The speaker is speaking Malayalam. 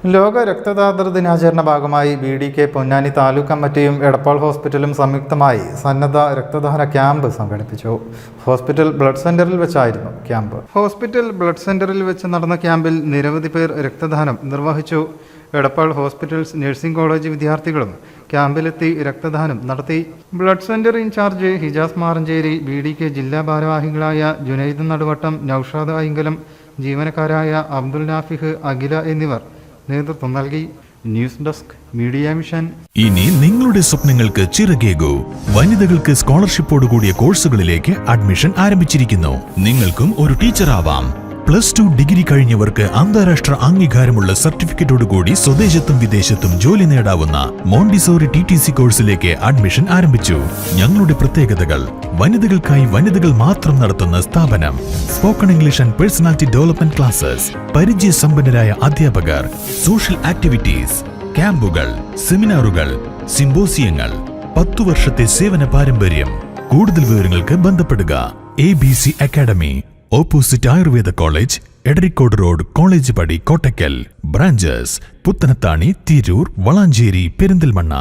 ലോക രക്തദാതൃ ദിനാചരണ ഭാഗമായി BDK പൊന്നാനി താലൂക്ക് കമ്മിറ്റിയും എടപ്പാൾ ഹോസ്പിറ്റലും സംയുക്തമായി സന്നദ്ധ രക്തദാന ക്യാമ്പ് സംഘടിപ്പിച്ചു. ഹോസ്പിറ്റൽ ബ്ലഡ് സെന്ററിൽ വെച്ചായിരുന്നു ക്യാമ്പ്. ഹോസ്പിറ്റൽ ബ്ലഡ് സെന്ററിൽ വെച്ച് നടന്ന ക്യാമ്പിൽ നിരവധി പേർ രക്തദാനം നിർവഹിച്ചു. എടപ്പാൾ ഹോസ്പിറ്റൽസ് നഴ്സിംഗ് കോളേജ് വിദ്യാർത്ഥികളും ക്യാമ്പിലെത്തി രക്തദാനം നടത്തി. Blood centre incharge Hijas Maranchery, BDK ജില്ലാ ഭാരവാഹികളായ ജുനൈദ് നടുവട്ടം, നൌഷാദ് ഐങ്കലം, ജീവനക്കാരായ അബ്ദുൽ നാഫിഹ്, അഖില എന്നിവർ നേതൃത്വം നൽകി. News desk media mission. ഇനി നിങ്ങളുടെ സ്വപ്നങ്ങൾക്ക് ചിറകേകൂ. വനിതകൾക്ക് സ്കോളർഷിപ്പോടുകൂടിയ കോഴ്സുകളിലേക്ക് അഡ്മിഷൻ ആരംഭിച്ചിരിക്കുന്നു. നിങ്ങൾക്കും ഒരു ടീച്ചർ ആവാം. +2 ഡിഗ്രി കഴിഞ്ഞവർക്ക് അന്താരാഷ്ട്ര അംഗീകാരമുള്ള സർട്ടിഫിക്കറ്റോടുകൂടി സ്വദേശത്തും വിദേശത്തും ജോലി നേടാവുന്ന മോണ്ടിസോറി TTC കോഴ്സിലേക്ക് അഡ്മിഷൻ ആരംഭിച്ചു. ഞങ്ങളുടെ പ്രത്യേകതകൾ: വനിതകൾക്കായി വനിതകൾ മാത്രം നടത്തുന്ന സ്ഥാപനം, spoken English and personality development classes, പരിചയസമ്പന്നരായ അധ്യാപകർ, സോഷ്യൽ ആക്ടിവിറ്റീസ്, ക്യാമ്പുകൾ, സെമിനാറുകൾ, സിംബോസിയങ്ങൾ, 10 വർഷത്തെ സേവന പാരമ്പര്യം. കൂടുതൽ വിവരങ്ങൾക്ക് ബന്ധപ്പെടുക. ABC academy, opposite Ayurveda college, Edarikode road, college പടി, കോട്ടക്കൽ. ബ്രാഞ്ചസ് പുത്തനത്താണി, തിരൂർ, വളാഞ്ചേരി, പെരിന്തൽമണ്ണ.